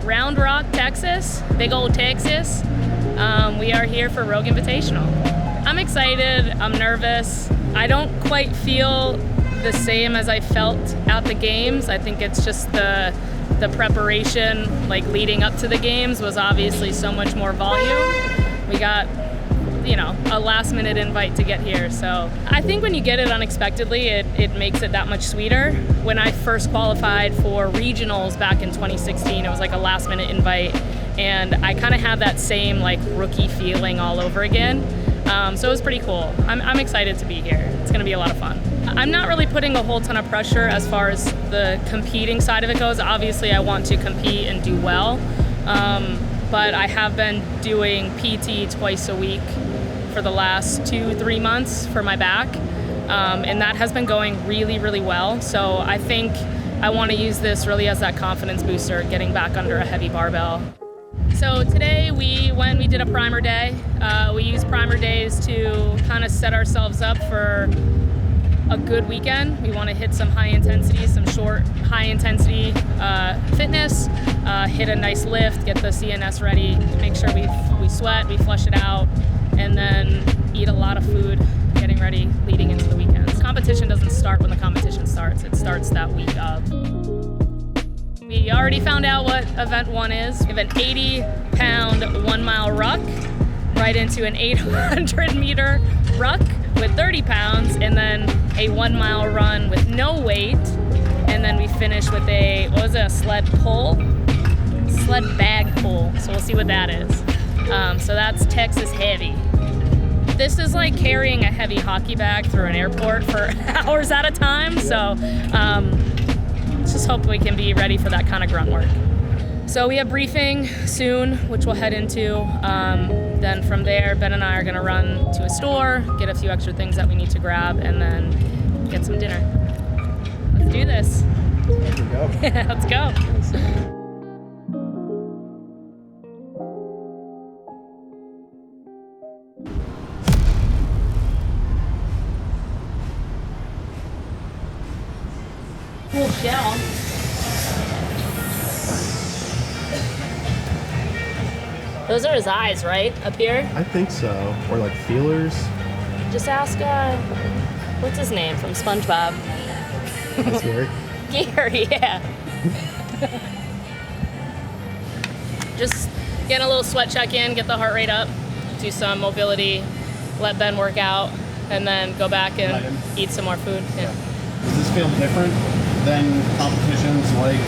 Round Rock, Texas, big old Texas. We are here for Rogue Invitational. I'm excited, I'm nervous. I don't quite feel the same as I felt at the games. I think it's just the preparation, like leading up to the games, was obviously so much more volume. We got, a last minute invite to get here. So I think when you get it unexpectedly, it makes it that much sweeter. When I first qualified for regionals back in 2016, it was like a last minute invite. And I kind of had that same like rookie feeling all over again. So it was pretty cool. I'm excited to be here. It's gonna be a lot of fun. I'm not really putting a whole ton of pressure as far as the competing side of it goes. Obviously I want to compete and do well. But I have been doing PT twice a week for the last 2-3 months for my back. And that has been going really, really well. So I think I want to use this really as that confidence booster, getting back under a heavy barbell. So today we did a primer day. We use primer days to kind of set ourselves up for a good weekend. We want to hit some high intensity, some short high intensity fitness, hit a nice lift, get the CNS ready, make sure we sweat, we flush it out, and then eat a lot of food, getting ready leading into the weekend. Competition doesn't start when the competition starts. It starts that week of. We already found out what event 1 is. We have an 80-pound 1 mile ruck right into an 800-meter ruck with 30 pounds, and then a 1 mile run with no weight. And then we finish with a sled bag pull. So we'll see what that is. So that's Texas heavy. This is like carrying a heavy hockey bag through an airport for hours at a time. So let's just hope we can be ready for that kind of grunt work. So we have briefing soon, which we'll head into. Then from there, Ben and I are gonna run to a store, get a few extra things that we need to grab, and then get some dinner. Let's do this. There we go. Let's go. Cool shell. Those are his eyes, right? Up here? I think so. Or like feelers. Just ask, what's his name from SpongeBob? That's Gary. Gary, yeah. Just get a little sweat check in, get the heart rate up, do some mobility, let Ben work out, and then go back and eat some more food. Yeah. Does this feel different than competitions, like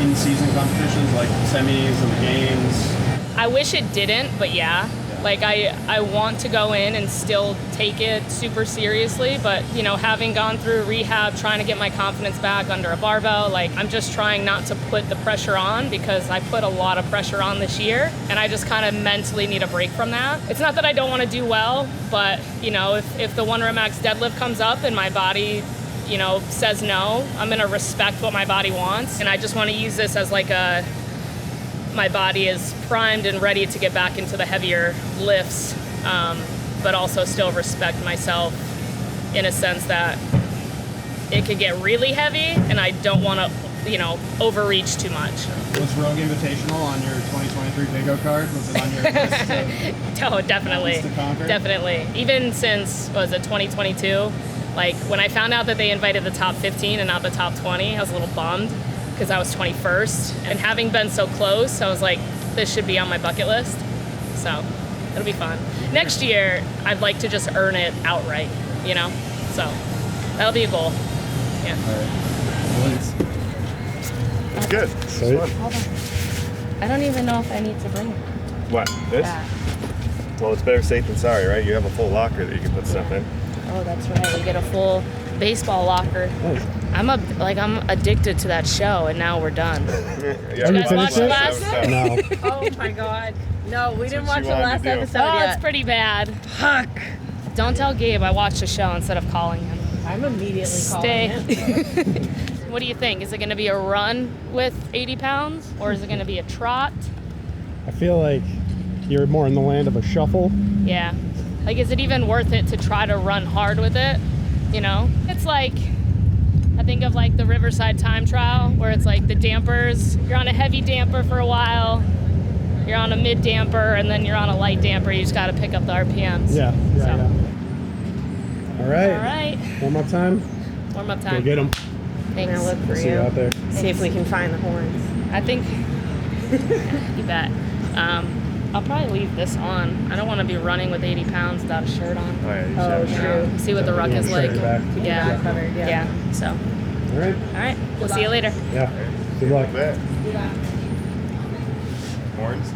in-season competitions, like semis and the games? I wish it didn't, but yeah. Like I want to go in and still take it super seriously, but having gone through rehab, trying to get my confidence back under a barbell, like I'm just trying not to put the pressure on, because I put a lot of pressure on this year, and I just kind of mentally need a break from that. It's not that I don't want to do well, but if the 1 rep max deadlift comes up and my body says no, I'm gonna respect what my body wants, and I just want to use this as like my body is primed and ready to get back into the heavier lifts, but also still respect myself in a sense that it could get really heavy, and I don't want to, overreach too much. Was Rogue Invitational on your 2023 Big O card? Was it on your list? Oh, definitely. To conquer? Definitely. Even since, 2022? Like, when I found out that they invited the top 15 and not the top 20, I was a little bummed, because I was 21st. And having been so close, I was like, this should be on my bucket list. So it'll be fun. Next year, I'd like to just earn it outright, So that'll be a goal. Yeah. All right. It's good. It's fun. I don't even know if I need to bring it. What? This? Yeah. Well, it's better safe than sorry, right? You have a full locker that you can put stuff in. Oh, that's right. We get a full baseball locker. I'm addicted to that show, and now we're done. Yeah, you guys watch the last? No. Oh my God. No, we didn't watch the wanted last to do. episode Oh, yet. it's pretty bad. Fuck. Don't tell Gabe I watched the show instead of calling him. I'm immediately calling him. What do you think? Is it going to be a run with 80 pounds, or is it going to be a trot? I feel like you're more in the land of a shuffle. Yeah. Like, is it even worth it to try to run hard with it? It's like I think of like the Riverside time trial where it's like the dampers, you're on a heavy damper for a while, you're on a mid damper, and then you're on a light damper. You just got to pick up the RPMs. Yeah. All right. All right. Warm up time. Warm up Go time. get them. Thanks. I'm gonna look for See you out there. See if we can find the horns. I think, you bet. I'll probably leave this on. I don't want to be running with 80 pounds without a shirt on. Oh, yeah, you Oh, should. true. See what the ruck is Shirt like. back. Yeah. Covered, Yeah. So, all All right. right. We'll see you later. Yeah. Good luck. Bet. Horns?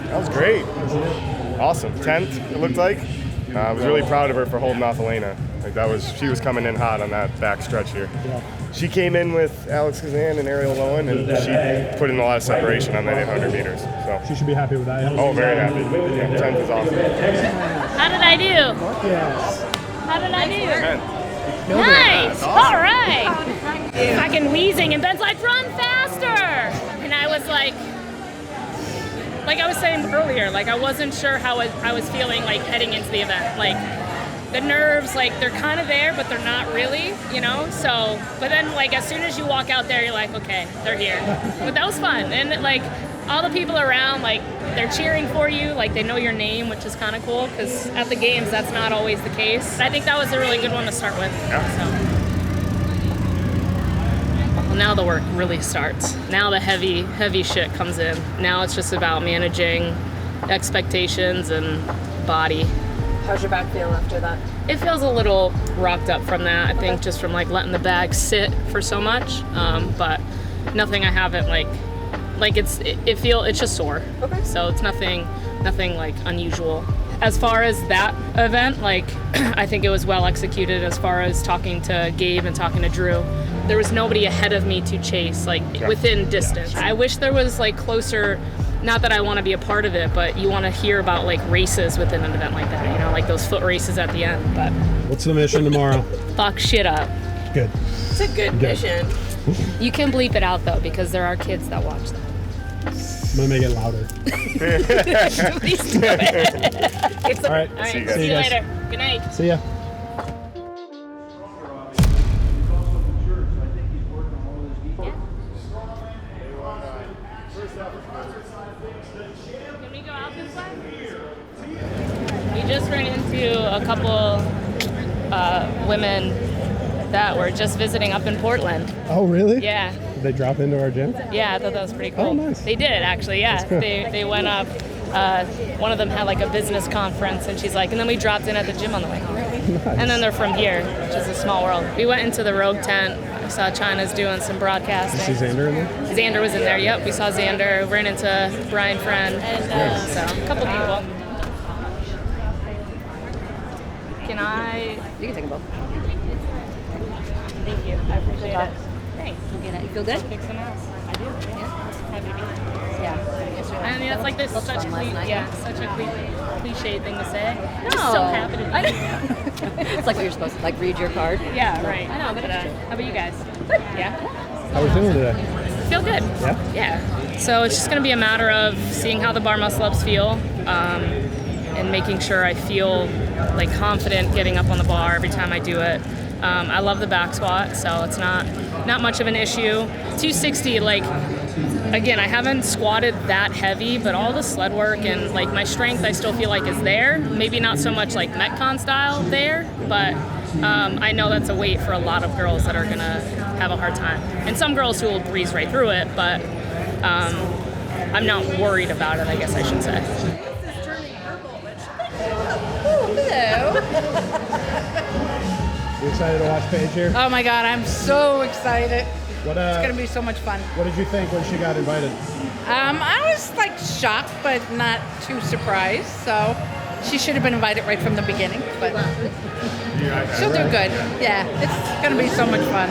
That was great. Awesome. 10th, it looked like. I was really proud of her for holding off Elena. Like she was coming in hot on that back stretch here. Yeah. She came in with Alex Kazan and Ariel Lowen, and she put in a lot of separation on that 800 meters. So. She should be happy with that. Yeah. Oh, very happy. Yeah, 10th is awesome. How did I do? Yes. How did I do? 10th. Nice. All right. Fucking wheezing, and Ben's like, run faster. And I was like I was saying earlier, like I wasn't sure how I was feeling like heading into the event. Like the nerves, like they're kind of there, but they're not really, you know? So, but then like as soon as you walk out there, you're like, okay, they're here. But that was fun. And like all the people around, like they're cheering for you, like they know your name, which is kind of cool because at the games, that's not always the case. I think that was a really good one to start with. Yeah. So. Well, now the work really starts. Now the heavy shit comes in. Now it's just about managing expectations and body. How's your back feel after that? It feels a little rocked up from that. I think just from like letting the bag sit for so much. But nothing I haven't it's just sore. Okay. So it's nothing like unusual. As far as that event, like I think it was well executed as far as talking to Gabe and talking to Drew. There was nobody ahead of me to chase, like within distance. I wish there was like closer, not that I want to be a part of it, but you want to hear about like races within an event like that, you know, like those foot races at the end. But What's the mission tomorrow? fuck shit up. Good. It's a good mission. You can bleep it out though, because there are kids that watch that. I'm gonna make it louder. Please do it. All right. All right, See you see you guys. later. Good night. See ya. Can we go out this way? We just ran into a couple women that were just visiting up in Portland. Oh, really? Yeah. Did they drop into our gym? Yeah, I thought that was pretty cool. Oh, nice. They did actually, yeah. That's cool. They went up. One of them had like a business conference, and she's like, and then we dropped in at the gym on the way home. Nice. And then they're from here, which is a small world. We went into the Rogue tent. I saw China's doing some broadcasting. Is Xander in there? Xander was in there. Yep, we saw Xander. Ran into Brian Friend. So a couple people. Can I? You can take them both. Thank you. I appreciate it. Thanks. You feel good? Kick some ass. I do. Yeah. Happy to be here. Yeah. I mean, that's like this Looks such fun last night. yeah, such a cliche thing to say. No. Just so happy to be here. It's like what you're supposed to, like, read your card. Yeah, right. I know, but it's true. How about you guys? Yeah. How are we feeling today? Feel good. Yeah? Yeah. So it's just going to be a matter of seeing how the bar muscle ups feel, and making sure I feel like confident getting up on the bar every time I do it. I love the back squat, so it's not much of an issue. 260, like, again, I haven't squatted that heavy, but all the sled work and like my strength I still feel like is there. Maybe not so much like Metcon style there, but I know that's a weight for a lot of girls that are gonna have a hard time. And some girls who will breeze right through it, but I'm not worried about it, I guess I should say. This is turning purple, which... Hello. You excited to watch Paige here? Oh my God, I'm so excited. What, It's gonna be so much fun. What did you think when she got invited? I was like shocked, but not too surprised. So she should have been invited right from the beginning, but she'll do good. Yeah, it's gonna be so much fun.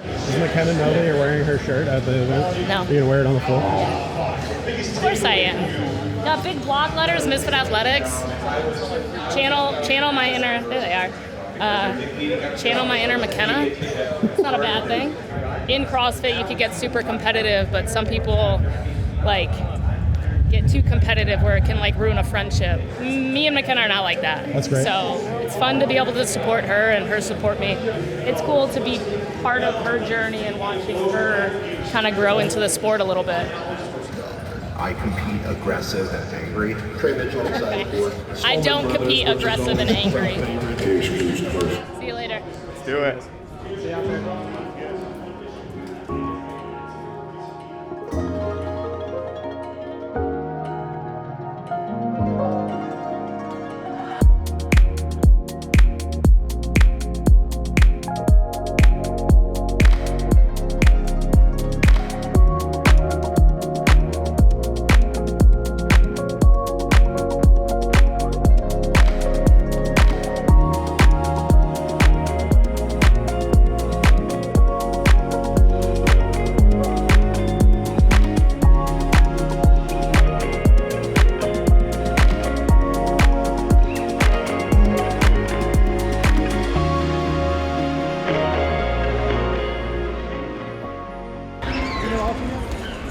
Does McKenna know that you're wearing her shirt at the event? No. You're gonna wear it on the floor? Of course I am. Got big block letters, Misfit Athletics. Channel my inner, there they are. Channel my inner McKenna. It's not a bad thing. In CrossFit, you could get super competitive, but some people like get too competitive where it can like ruin a friendship. Me and McKenna are not like that. That's great. So it's fun to be able to support her and her support me. It's cool to be part of her journey and watching her kind of grow into the sport a little bit. I compete aggressive and angry. Trey Mitchell excited for. I don't compete aggressive and angry. See you later. Let's do it.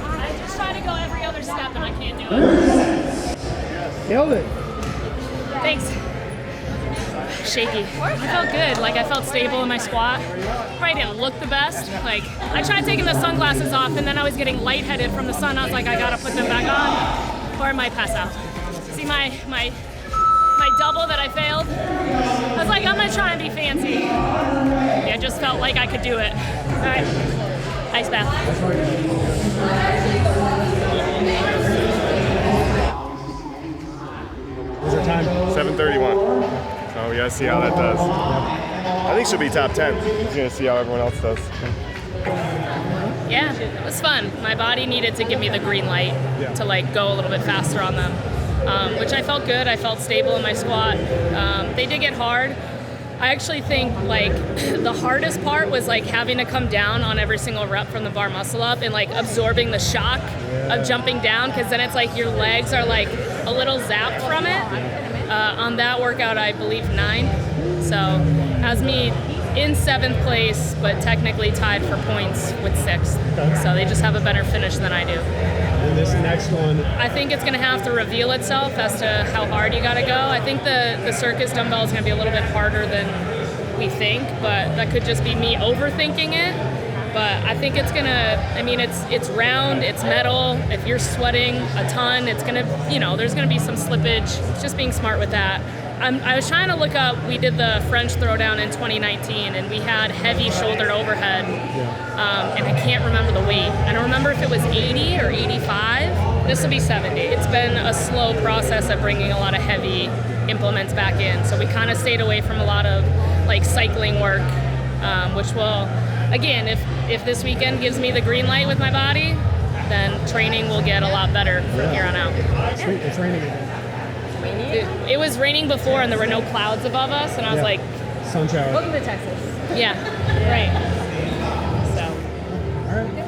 I just try to go every other step and I can't do it. Killed it. Thanks. Shaky. I felt good. Like I felt stable in my squat. Probably didn't look the best. Like I tried taking the sunglasses off and then I was getting lightheaded from the sun. I was like, I gotta put them back on or I might pass out. See my double that I failed? I was like, I'm gonna try and be fancy. Yeah, I just felt like I could do it. All right. Ice bath. What's her time? 7:31. So we gotta see how that does. I think she'll be top 10. Just gonna see how everyone else does. Yeah, it was fun. My body needed to give me the green light to like go a little bit faster on them, which I felt good. I felt stable in my squat. They did get hard. I actually think like the hardest part was like having to come down on every single rep from the bar muscle up and like absorbing the shock of jumping down, because then it's like your legs are like a little zapped from it. On that workout, I believe 9. So has me in 7th place, but technically tied for points with 6th. So they just have a better finish than I do. And this next one, I think it's going to have to reveal itself as to how hard you got to go. I think the circus dumbbell is going to be a little bit harder than we think, but that could just be me overthinking it. But I think it's going to, I mean, it's round, it's metal. If you're sweating a ton, it's going to, you know, there's going to be some slippage. It's just being smart with that. I was trying to look up, we did the French throwdown in 2019, and we had heavy shoulder overhead, and I can't remember the weight. I don't remember if it was 80 or 85. This will be 70. It's been a slow process of bringing a lot of heavy implements back in, so we kind of stayed away from a lot of like cycling work, which will, again, if this weekend gives me the green light with my body, then training will get a lot better from here on out. it's raining again. It was raining before and there were no clouds above us, and I was like, Sun shower. Welcome to Texas. yeah, right. So. All right.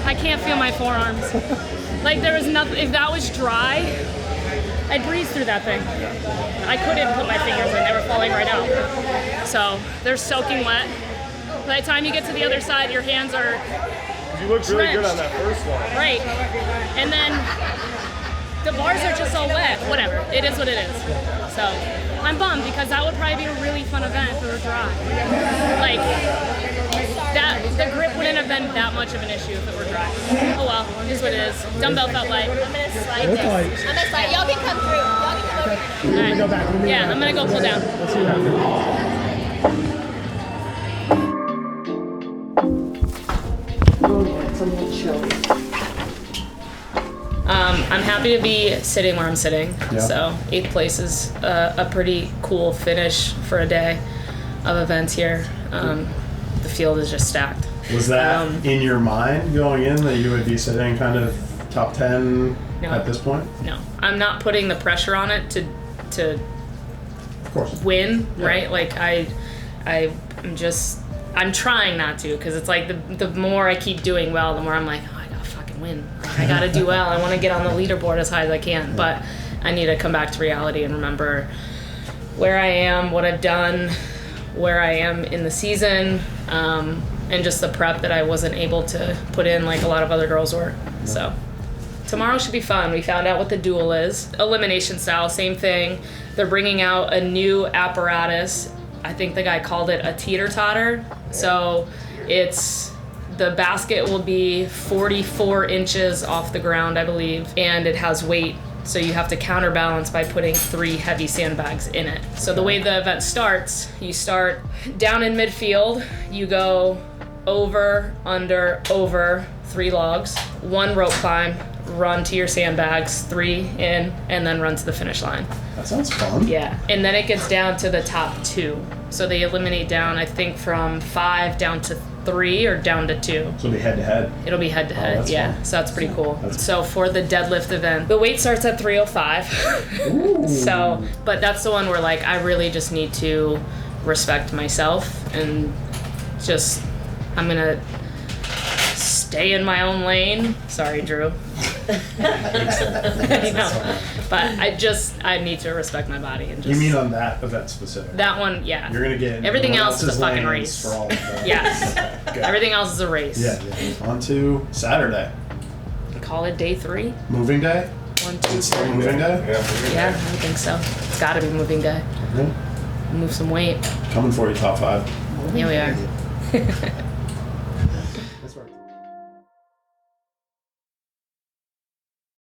I can't feel my forearms. Like there was nothing, if that was dry, I'd breeze through that thing. I couldn't put my fingers in, they were falling right out. So they're soaking wet. by the time you get to the other side, your hands are You looked really good on that first one. right. And then the bars are just all wet. Whatever. It is what it is. So I'm bummed because that would probably be a really fun event if it were dry. Like that, the grip wouldn't have been that much of an issue if it were dry. Oh well, it is what it is. Dumbbell felt light. I'm gonna slide this. I'm gonna slide. Y'all can come through. Y'all can come over here. All right. Yeah, I'm gonna go pull down. Let's see what happens. I'm happy to be sitting where I'm sitting. Yeah. So 8th place is a pretty cool finish for a day of events here. The field is just stacked. Was that in your mind going in that you would be sitting kind of top 10 No. at this point? No, I'm not putting the pressure on it to Of course. win, right? Like I'm trying not to, because it's like the more I keep doing well, the more I'm like, oh, I gotta fucking win. Like, I gotta do well. I want to get on the leaderboard as high as I can, but I need to come back to reality and remember where I am, what I've done, where I am in the season, and just the prep that I wasn't able to put in like a lot of other girls were. So tomorrow should be fun. We found out what the duel is. Elimination style, same thing. They're bringing out a new apparatus. I think the guy called it a teeter-totter. So it's, the basket will be 44 inches off the ground, I believe, and it has weight. So you have to counterbalance by putting 3 heavy sandbags in it. So the way the event starts, you start down in midfield, you go over, under, over, 3 logs, 1 rope climb, run to your sandbags, 3 in, and then run to the finish line. That sounds fun. Yeah, and then it gets down to the top 2. So they eliminate down, I think, from 5 down to 3 or down to 2. So it'll be head to head. It'll be head to head, that's yeah. fun. So that's pretty cool. That's So for the deadlift event, the weight starts at 305. So, but that's the one where like I really just need to respect myself and just, I'm gonna stay in my own lane. Sorry, Drew. I know. But I need to respect my body and just. You mean on that event specific? That one, yeah. You're gonna get everything everyone else is a else's fucking lanes race. For all of that. Yes. Okay. Everything else is a race. Yeah. On to Saturday. We call it day 3. Moving day? 1, 2, It's still 3. moving day? Yeah, I think so. It's gotta be moving day. Yeah. Move some weight. Coming for you, top 5. Here we are.